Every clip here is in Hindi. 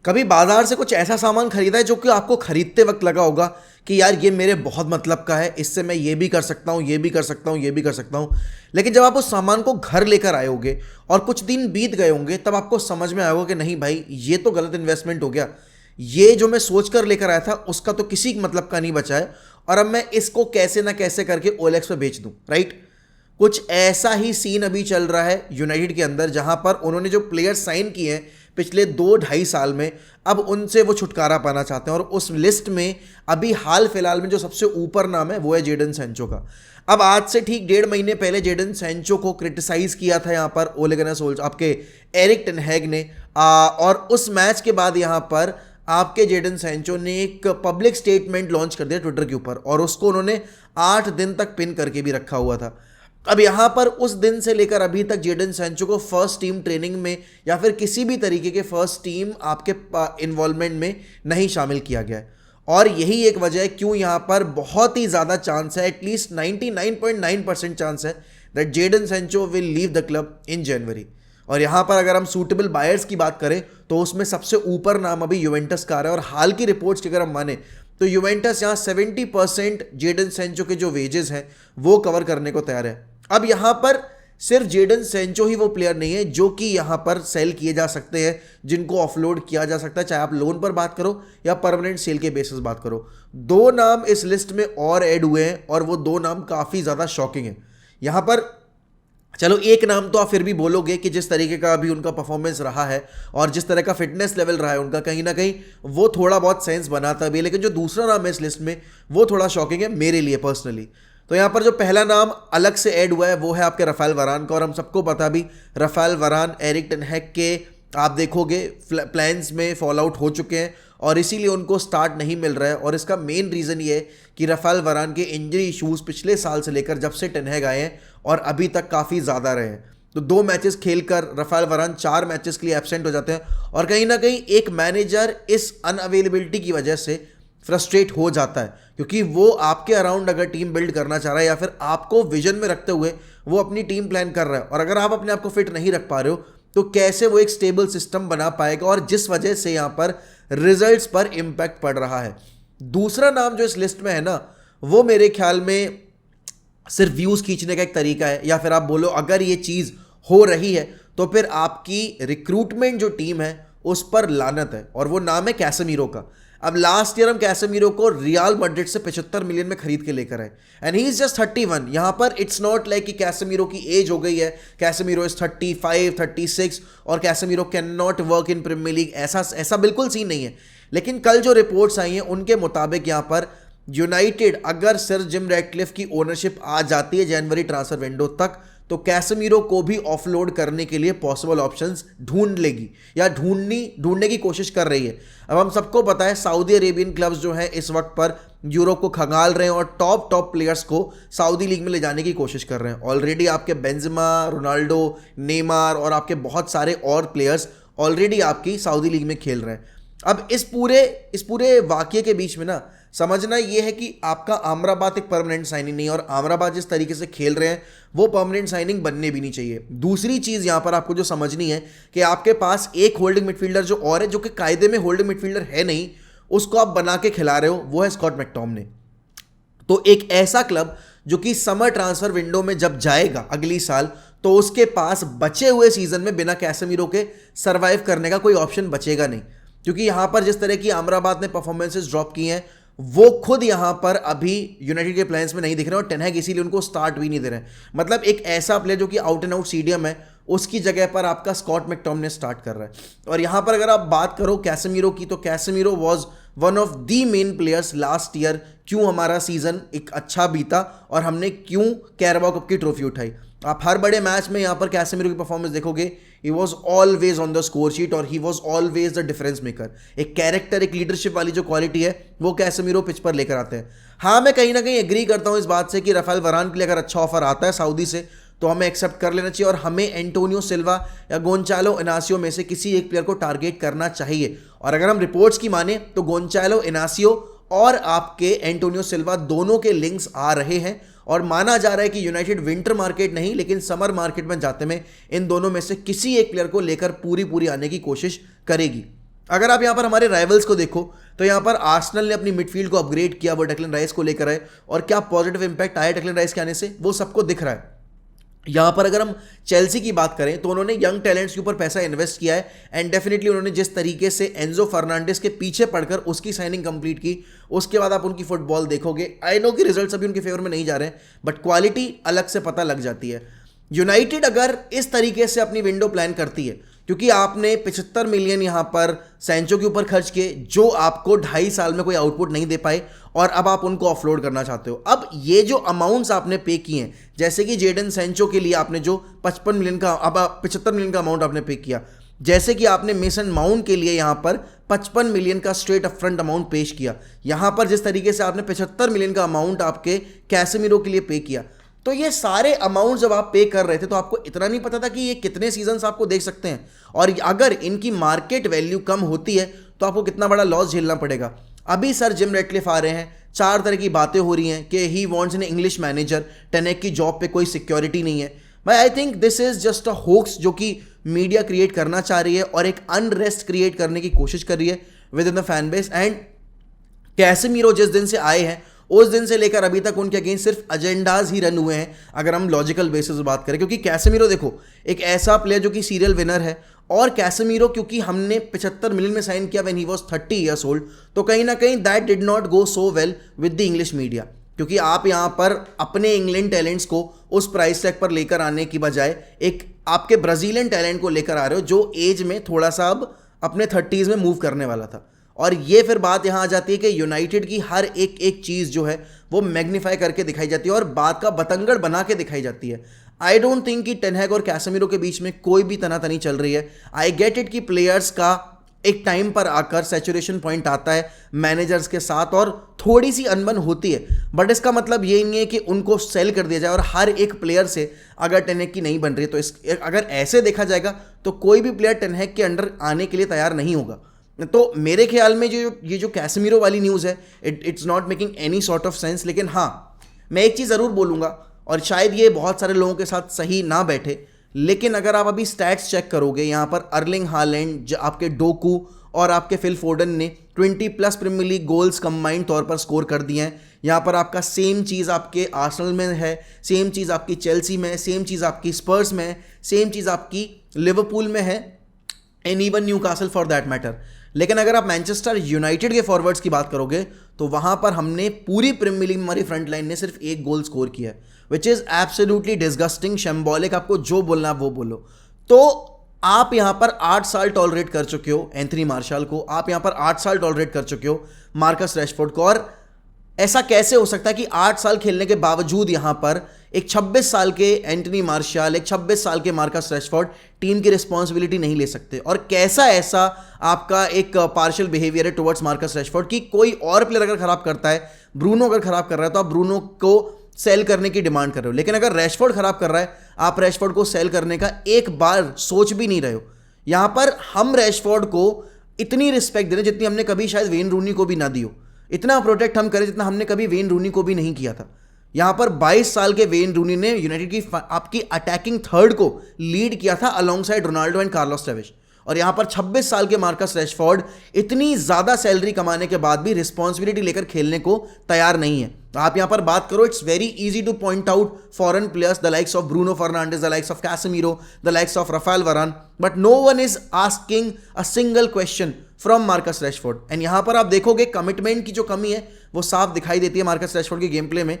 कभी बाजार से कुछ ऐसा सामान खरीदा है जो कि आपको खरीदते वक्त लगा होगा कि यार ये मेरे बहुत मतलब का है, इससे मैं ये भी कर सकता हूँ, ये भी कर सकता हूँ, ये भी कर सकता हूँ। लेकिन जब आप उस सामान को घर लेकर आए होगे और कुछ दिन बीत गए होंगे, तब आपको समझ में आया होगा कि नहीं भाई, ये तो गलत इन्वेस्टमेंट हो गया। ये जो मैं सोच कर लेकर आया था उसका तो किसी मतलब का नहीं बचा है, और अब मैं इसको कैसे ना कैसे करके ओएलएक्स पे बेच दूं, राइट। कुछ ऐसा ही सीन अभी चल रहा है यूनाइटेड के अंदर, जहां पर उन्होंने जो प्लेयर साइन किए हैं पिछले 2-2.5 साल में, अब उनसे वो छुटकारा पाना चाहते हैं। और उस लिस्ट में अभी हाल फिलहाल में जो सबसे ऊपर नाम है वो है जेडन सैंचो का। अब आज से ठीक 1.5 महीने पहले जेडन सैंचो को क्रिटिसाइज किया था यहाँ पर ओले गुनर सोल्जर, आपके एरिक टेन हैग ने, और उस मैच के बाद यहाँ पर आपके जेडन सैंचो ने एक पब्लिक स्टेटमेंट लॉन्च कर दिया ट्विटर के ऊपर, और उसको उन्होंने 8 दिन तक पिन करके भी रखा हुआ था। अब यहाँ पर उस दिन से लेकर अभी तक जेडन सैंचो को फर्स्ट टीम ट्रेनिंग में या फिर किसी भी तरीके के फर्स्ट टीम आपके इन्वॉल्वमेंट में नहीं शामिल किया गया है। और यही एक वजह है क्यों यहाँ पर बहुत ही ज़्यादा चांस है, एटलीस्ट 99.9% चांस है that Jadon Sancho will leave the club in January. और यहाँ पर अगर हम सूटेबल बायर्स की बात करें तो उसमें सबसे ऊपर नाम अभी यूवेंटस का आ रहा है, और हाल की रिपोर्ट्स की अगर हम माने तो यूवेंटस यहाँ 70% जेडन सैंचो के जो वेजेस हैं वो कवर करने को तैयार है। अब यहाँ पर सिर्फ जेडन सैंचो ही वो प्लेयर नहीं है जो कि यहाँ पर सेल किए जा सकते हैं, जिनको ऑफलोड किया जा सकता है, चाहे आप लोन पर बात करो या परमानेंट सेल के बेसिस बात करो। 2 नाम इस लिस्ट में और ऐड हुए हैं, और वो 2 नाम काफ़ी ज़्यादा शॉकिंग है। यहाँ पर चलो एक नाम तो आप फिर भी बोलोगे कि जिस तरीके का अभी उनका परफॉर्मेंस रहा है और जिस तरह का फिटनेस लेवल रहा है उनका, कहीं ना कहीं वो थोड़ा बहुत सेंस बनाता भी है। लेकिन जो दूसरा नाम है इस लिस्ट में वो थोड़ा शॉकिंग है मेरे लिए पर्सनली। तो यहाँ पर जो पहला नाम अलग से ऐड हुआ है वो है आपके राफेल वरान का, और हम सबको पता भी राफेल वरान एरिक टेन हैग के आप देखोगे प्लान्स में फॉल आउट हो चुके हैं, और इसीलिए उनको स्टार्ट नहीं मिल रहा है। और इसका मेन रीज़न ये है कि राफेल वरान के इंजरी इश्यूज पिछले साल से लेकर जब से टेन हैग आए हैं और अभी तक काफ़ी ज़्यादा रहे हैं। तो 2 मैचेस खेलकर राफेल वरान 4 मैचेस के लिए एब्सेंट हो जाते हैं, और कहीं ना कहीं एक मैनेजर इस अनअवेलेबिलिटी की वजह से फ्रस्ट्रेट हो जाता है, क्योंकि वो आपके अराउंड अगर टीम बिल्ड करना चाह रहा है या फिर आपको विजन में रखते हुए वो अपनी टीम प्लान कर रहा है, और अगर आप अपने आप को फिट नहीं रख पा रहे हो तो कैसे वो एक स्टेबल सिस्टम बना पाएगा, और जिस वजह से यहाँ पर रिजल्ट्स पर इम्पैक्ट पड़ रहा है। दूसरा नाम जो इस लिस्ट में है ना, वो मेरे ख्याल में सिर्फ व्यूज खींचने का एक तरीका है, या फिर आप बोलो अगर ये चीज़ हो रही है तो फिर आपकी रिक्रूटमेंट जो टीम है उस पर लानत है, और वो नाम है कैसेमीरो का। अब लास्ट ईयर हम कैसेमीरो को रियल मैड्रिड से 75 मिलियन में खरीद के लेकर आए, एंड ही इज जस्ट 31। यहाँ पर इट्स नॉट लाइक कि कैसेमीरो की एज हो गई है, कैसेमीरो इज 35, 36 और Casemiro can not work in Premier League, ऐसा बिल्कुल सीन नहीं है। लेकिन कल जो रिपोर्ट्स आई हैं उनके मुताबिक यहाँ पर यूनाइटेड अगर सर जिम रैटक्लिफ की ओनरशिप आ जाती है जनवरी ट्रांसफर विंडो तक, तो कैसेमीरो को भी ऑफलोड करने के लिए पॉसिबल ऑप्शंस ढूंढ लेगी या ढूंढने की कोशिश कर रही है। अब हम सबको पता है सऊदी अरेबियन क्लब्स जो हैं इस वक्त पर यूरोप को खंगाल रहे हैं और टॉप प्लेयर्स को सऊदी लीग में ले जाने की कोशिश कर रहे हैं। ऑलरेडी आपके बेंजेमा, रोनाल्डो, नेमार और आपके बहुत सारे और प्लेयर्स ऑलरेडी आपकी सऊदी लीग में खेल रहे हैं। अब इस पूरे वाकये के बीच में ना समझना यह है कि आपका आमराबाद एक परमानेंट साइनिंग नहीं है, और आमराबाद जिस तरीके से खेल रहे हैं वो परमानेंट साइनिंग बनने भी नहीं चाहिए। दूसरी चीज़ यहाँ पर आपको जो समझनी है कि आपके पास एक होल्डिंग मिडफील्डर जो और है, जो कि कायदे में होल्डिंग मिडफील्डर है नहीं, उसको आप बना के खिला रहे हो, वो है स्कॉट मैकटोमिने। तो एक ऐसा क्लब जो कि समर ट्रांसफर विंडो में जब जाएगा अगली साल, तो उसके पास बचे हुए सीजन में बिना कैसेमीरो के सर्वाइव करने का कोई ऑप्शन बचेगा नहीं, क्योंकि यहाँ पर जिस तरह की आमराबाद ने परफॉर्मेंसेस ड्रॉप की हैं वो खुद यहां पर अभी यूनाइटेड के प्लान्स में नहीं दिख रहे, और टेन हैग इसीलिए उनको स्टार्ट भी नहीं दे रहे हैं। मतलब एक ऐसा प्लेयर जो कि आउट एंड आउट सीडीएम है, उसकी जगह पर आपका स्कॉट मैकटोमिने स्टार्ट कर रहा है। और यहां पर अगर आप बात करो कैसेमीरो की, तो Casemiro was one of the main players last year, क्यों हमारा सीजन एक अच्छा बीता और हमने क्यों कैराबाओ कप की ट्रॉफी उठाई। आप हर बड़े मैच में यहाँ पर कैसेमीरो की परफॉर्मेंस देखोगे, he was always on the score sheet और he was always the difference maker. एक कैरेक्टर, एक लीडरशिप वाली जो क्वालिटी है वो कैसेमीरो पिच पर लेकर आते हैं। हाँ, मैं कहीं ना कहीं एग्री करता हूँ इस बात से कि राफेल वरान के लिए अगर अच्छा ऑफर आता है सऊदी से तो हमें एक्सेप्ट कर लेना चाहिए, और हमें एंटोनियो सिल्वा या गोंचालो इनासियो में से किसी एक प्लेयर को टारगेट करना चाहिए। और अगर हम रिपोर्ट्स की माने तो गोंचालो इनासियो और आपके एंटोनियो सिल्वा दोनों के लिंक्स आ रहे हैं, और माना जा रहा है कि यूनाइटेड विंटर मार्केट नहीं लेकिन समर मार्केट में जाते में इन दोनों में से किसी एक प्लेयर को लेकर पूरी आने की कोशिश करेगी। अगर आप यहाँ पर हमारे राइवल्स को देखो तो यहाँ पर आर्सेनल ने अपनी मिडफील्ड को अपग्रेड किया, वो डेक्लन राइस को लेकर आए और क्या पॉजिटिव इंपैक्ट आया डेक्लन राइस के आने से वो सबको दिख रहा है। यहाँ पर अगर हम चेल्सी की बात करें तो उन्होंने यंग टैलेंट्स के ऊपर पैसा इन्वेस्ट किया है एंड डेफिनेटली उन्होंने जिस तरीके से एंजो फर्नांडिस के पीछे पड़कर उसकी साइनिंग कंप्लीट की, उसके बाद आप उनकी फुटबॉल देखोगे, आई नो कि रिजल्ट्स अभी उनके फेवर में नहीं जा रहे हैं बट क्वालिटी अलग से पता लग जाती है। यूनाइटेड अगर इस तरीके से अपनी विंडो प्लान करती है, क्योंकि आपने 75 मिलियन यहाँ पर सैंचो के ऊपर खर्च किए जो आपको 2.5 साल में कोई आउटपुट नहीं दे पाए और अब आप उनको ऑफलोड करना चाहते हो। अब ये जो अमाउंट्स आपने पे किए हैं, जैसे कि जेडन सैंचो के लिए आपने जो 55 मिलियन का, अब 75 मिलियन का अमाउंट आपने पे किया, जैसे कि आपने मेसन माउंट के लिए यहाँ पर 55 मिलियन का स्ट्रेट अपफ्रंट अमाउंट पेश किया, यहाँ पर जिस तरीके से आपने 75 मिलियन का अमाउंट आपके कैसेमिरो के लिए पे किया, तो ये सारे अमाउंट जब आप पे कर रहे थे तो आपको इतना नहीं पता था कि ये कितने सीजन्स आपको देख सकते हैं और अगर इनकी मार्केट वैल्यू कम होती है तो आपको कितना बड़ा लॉस झेलना पड़ेगा। अभी सर जिम रेटक्लिफ आ रहे हैं, 4 तरह की बातें हो रही हैं कि he wants an English manager, Ten Hag की जॉब पे कोई सिक्योरिटी नहीं है। भाई I think this is just a hoax जो कि मीडिया क्रिएट करना चाह रही है और एक अनरेस्ट क्रिएट करने की कोशिश कर रही है with in the fan base. And Casemiro जिस दिन से आए हैं उस दिन से लेकर अभी तक उनके अगेंस्ट सिर्फ एजेंडाज ही रन हुए हैं अगर हम लॉजिकल बेसिस बात करें, क्योंकि कैसेमीरो देखो एक ऐसा प्लेयर जो कि सीरियल विनर है और कैसेमीरो क्योंकि हमने 75 मिलियन में साइन किया when he was 30 years old, तो कहीं ना कहीं that did not go so well with the English media, क्योंकि आप यहाँ पर अपने इंग्लैंड टैलेंट्स को उस प्राइस टैग पर लेकर आने की बजाय एक आपके ब्राजीलियन टैलेंट को लेकर आ रहे हो जो एज में थोड़ा सा अब अपने 30s में मूव करने वाला था। और ये फिर बात यहाँ आ जाती है कि यूनाइटेड की हर एक एक चीज़ जो है वो मैग्नीफाई करके दिखाई जाती है और बात का बतंगड़ बना के दिखाई जाती है। आई डोंट थिंक कि टेन हैग और कैसेमीरो के बीच में कोई भी तनातनी चल रही है। आई गेट इट कि प्लेयर्स का एक टाइम पर आकर सैचुरेशन पॉइंट आता है मैनेजर्स के साथ और थोड़ी सी अनबन होती है, बट इसका मतलब ये नहीं है कि उनको सेल कर दिया जाए और हर एक प्लेयर से अगर टेन हैग की नहीं बन रही है तो अगर ऐसे देखा जाएगा तो कोई भी प्लेयर टेन हैग के अंडर आने के लिए तैयार नहीं होगा। तो मेरे ख्याल में ये जो कैसेमीरो वाली न्यूज़ है it's not making any sort of sense. लेकिन हाँ, मैं एक चीज़ ज़रूर बोलूँगा और शायद ये बहुत सारे लोगों के साथ सही ना बैठे, लेकिन अगर आप अभी स्टैट्स चेक करोगे यहाँ पर अर्लिंग हालैंड, आपके डोकू और आपके फिल फोर्डन ने 20+ प्रीमियर लीग गोल्स कंबाइंड तौर पर स्कोर कर दिए हैं। यहाँ पर आपका सेम चीज़ आपके आर्सेनल में है, सेम चीज़ आपकी चेल्सी में है, सेम चीज़ आपकी स्पर्स में है, सेम चीज़ आपकी लिवरपूल में है and even Newcastle for that matter. लेकिन अगर आप मैनचेस्टर यूनाइटेड के फॉरवर्ड्स की बात करोगे तो वहां पर हमने पूरी प्रीमियर लीग में हमारी फ्रंट लाइन ने सिर्फ 1 गोल स्कोर किया है, विच इज एब्सोल्युटली डिस्गस्टिंग, शैम्बोलिक। आपको जो बोलना है वो बोलो। तो आप यहां पर 8 साल टॉलरेट कर चुके हो एंथनी मार्शल को, आप यहां पर 8 साल टॉलरेट कर चुके हो मार्कस रैशफोर्ड को, और ऐसा कैसे हो सकता है कि 8 साल खेलने के बावजूद यहां पर एक 26 साल के एंटनी मार्शल, एक 26 साल के मार्कस रैशफोर्ड टीम की रिस्पॉन्सिबिलिटी नहीं ले सकते? और कैसा ऐसा आपका एक पार्शियल बिहेवियर है टुवर्ड्स मार्कस रैशफोर्ड कि कोई और प्लेयर अगर खराब करता है, ब्रूनो अगर खराब कर रहा है तो आप ब्रूनो को सेल करने की डिमांड कर रहे हो, लेकिन अगर रैशफोर्ड खराब कर रहा है आप रैशफोर्ड को सेल करने का एक बार सोच भी नहीं रहे हो। यहां पर हम रैशफोर्ड को इतनी रिस्पेक्ट दे रहे जितनी हमने कभी शायद वेन रूनी को भी ना दी हो, इतना प्रोटेक्ट हम करें जितना हमने कभी वेन रूनी को भी नहीं किया था। यहां पर 22 साल के वेन रूनी ने यूनाइटेड की आपकी अटैकिंग थर्ड को लीड किया था अलोंगसाइड रोनाल्डो एंड कार्लोस टेवेज, और यहां पर 26 साल के मार्कस रैशफोर्ड इतनी ज्यादा सैलरी कमाने के बाद भी रिस्पॉन्सिबिलिटी लेकर खेलने को तैयार नहीं है। तो आप यहां पर बात करो, it's very easy to point out foreign players the likes of Bruno Fernandes, the likes of Casemiro, the likes of Raphael Varane, but no one is asking a single question from Marcus Rashford. And यहां पर आप देखोगे कमिटमेंट की जो कमी है वो साफ दिखाई देती है मार्कस रैशफोर्ड के गेम प्ले में।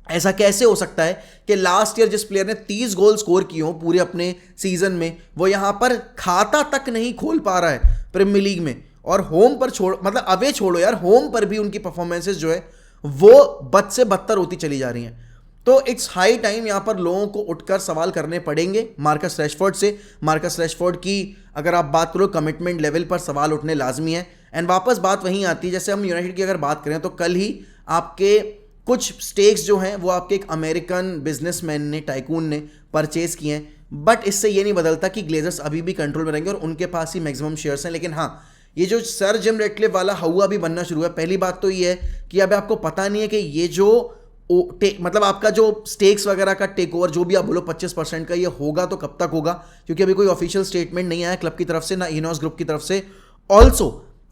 ऐसा कैसे हो सकता है कि लास्ट ईयर जिस प्लेयर ने 30 गोल स्कोर किए हो पूरे अपने सीजन में, वो यहां पर खाता तक नहीं खोल पा रहा है प्रीमियर लीग में, और होम पर मतलब अवे छोड़ो यार, होम पर भी उनकी परफॉर्मेंसेस जो है वो बद से बदतर होती चली जा रही हैं। तो इट्स हाई टाइम यहां पर लोगों को उठकर सवाल करने पड़ेंगे मार्कस रैशफोर्ड से। मार्कस रैशफोर्ड की अगर आप बात करो कमिटमेंट लेवल पर सवाल उठने लाजमी है। एंड वापस बात वहीं आती है, जैसे हम यूनाइटेड की अगर बात करें तो कल ही आपके कुछ स्टेक्स जो हैं वो आपके एक अमेरिकन बिजनेसमैन ने, टाइकून ने परचेज किए हैं, बट इससे ये नहीं बदलता कि ग्लेजर्स अभी भी कंट्रोल में रहेंगे और उनके पास ही मैक्सिमम शेयर्स हैं। लेकिन हाँ, ये जो सर जिम रेटक्लिफ वाला हवा भी बनना शुरू है। पहली बात तो ये है कि अब आपको पता नहीं है कि ये जो मतलब आपका जो स्टेक्स वगैरह का टेक ओवर जो भी आप बोलो 25% का, ये होगा तो कब तक होगा, क्योंकि अभी कोई ऑफिशियल स्टेटमेंट नहीं आया क्लब की तरफ से, ना इनोस ग्रुप की तरफ से, ऑल्सो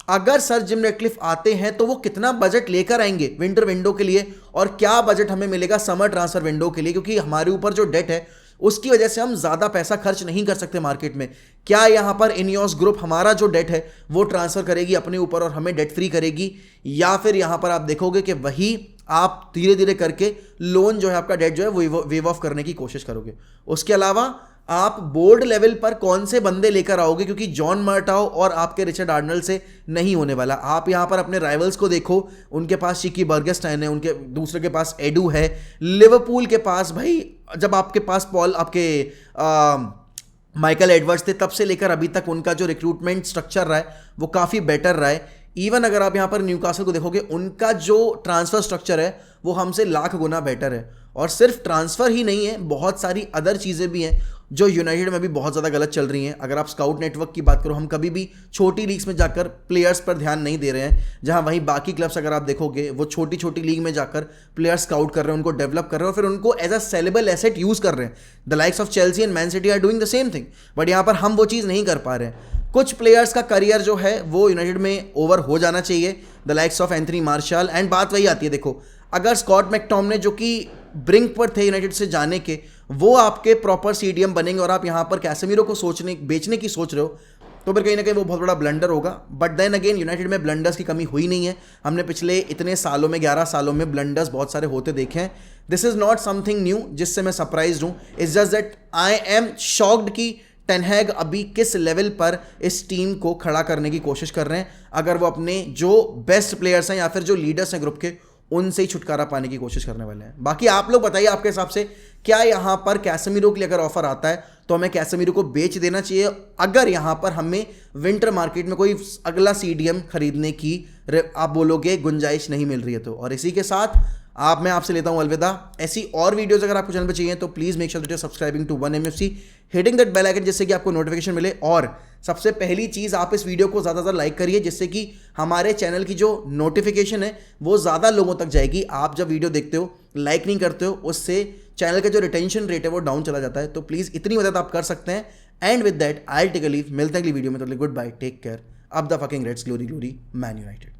अगर सर जिम रैटक्लिफ आते हैं तो वो कितना बजट लेकर आएंगे विंटर विंडो के लिए, और क्या बजट हमें मिलेगा समर ट्रांसफर विंडो के लिए, क्योंकि हमारे ऊपर जो डेट है उसकी वजह से हम ज्यादा पैसा खर्च नहीं कर सकते मार्केट में। क्या यहां पर इनियोस ग्रुप हमारा जो डेट है वो ट्रांसफर करेगी अपने ऊपर और हमें डेट फ्री करेगी, या फिर यहां पर आप देखोगे कि वही आप धीरे धीरे करके लोन जो है आपका डेट जो है वो वेव ऑफ करने की कोशिश करोगे। उसके अलावा आप बोर्ड लेवल पर कौन से बंदे लेकर आओगे, क्योंकि जॉन मर्टाओ और आपके रिचर्ड आर्नल्ड से नहीं होने वाला। आप यहां पर अपने राइवल्स को देखो, उनके पास शिकी बर्गस्टाइन है, उनके दूसरे के पास एडू है, लिवरपूल के पास भाई जब आपके पास पॉल आपके माइकल एडवर्ड्स थे तब से लेकर अभी तक उनका जो रिक्रूटमेंट स्ट्रक्चर रहा है वो काफ़ी बेटर रहा है। इवन अगर आप यहाँ पर न्यूकासल को देखोगे उनका जो ट्रांसफर स्ट्रक्चर है वो हमसे लाख गुना बेटर है। और सिर्फ ट्रांसफर ही नहीं है, बहुत सारी अदर चीज़ें भी हैं जो यूनाइटेड में भी बहुत ज़्यादा गलत चल रही हैं। अगर आप स्काउट नेटवर्क की बात करो, हम कभी भी छोटी लीग्स में जाकर प्लेयर्स पर ध्यान नहीं दे रहे हैं, जहां वहीं बाकी क्लब्स अगर आप देखोगे वो छोटी छोटी लीग में जाकर प्लेयर्स स्काउट कर रहे हैं, उनको डेवलप कर रहे हैं और फिर उनको as a saleable asset use कर रहे हैं। The likes of Chelsea and Man City are doing the same thing, but यहाँ पर हम वो चीज़ नहीं कर पा रहे हैं। कुछ प्लेयर्स का करियर जो है वो यूनाइटेड में ओवर हो जाना चाहिए, the likes of Anthony Martial. And बात वही आती है, देखो अगर स्कॉट मैकटॉमने जो कि ब्रिंक पर थे यूनाइटेड से जाने के, वो आपके प्रॉपर सीडीएम बनेंगे और आप यहाँ पर कैसेमीरो को बेचने की सोच रहे हो, तो फिर कहीं ना कहीं वो बहुत बड़ा ब्लंडर होगा। बट देन अगेन यूनाइटेड में ब्लंडर्स की कमी हुई नहीं है, हमने पिछले इतने सालों में 11 सालों में ब्लंडर्स बहुत सारे होते देखे हैं। This is not something new जिससे मैं सरप्राइज हूँ, it's just that I am shocked कि टेन हैग अभी किस लेवल पर इस टीम को खड़ा करने की कोशिश कर रहे हैं। अगर वो अपने जो बेस्ट प्लेयर्स हैं या फिर जो लीडर्स हैं ग्रुप के, उनसे ही छुटकारा पाने की कोशिश करने वाले हैं। बाकी आप लोग बताइए आपके हिसाब से क्या यहाँ पर कैसेमीरो के लिए अगर ऑफर आता है तो हमें कैसेमीरो को बेच देना चाहिए, अगर यहाँ पर हमें विंटर मार्केट में कोई अगला सीडीएम खरीदने की आप बोलोगे गुंजाइश नहीं मिल रही है तो। और इसी के साथ मैं आपसे लेता हूं अलविदा। ऐसी और वीडियोस अगर आपको चैनल पर चाहिए तो please make sure that you are subscribing to 1MFC, hitting that bell icon जिससे कि आपको नोटिफिकेशन मिले। और सबसे पहली चीज़, आप इस वीडियो को ज़्यादा से ज़्यादा लाइक करिए जिससे कि हमारे चैनल की जो नोटिफिकेशन है वो ज़्यादा लोगों तक जाएगी। आप जब वीडियो देखते हो लाइक नहीं करते हो, उससे चैनल का जो रिटेंशन रेट है वो डाउन चला जाता है। तो प्लीज़ इतनी मदद आप कर सकते हैं। And with that I take a leave, मिलते हैं अगली वीडियो में। तो good bye, take care, up the fucking Reds, glory glory Man United.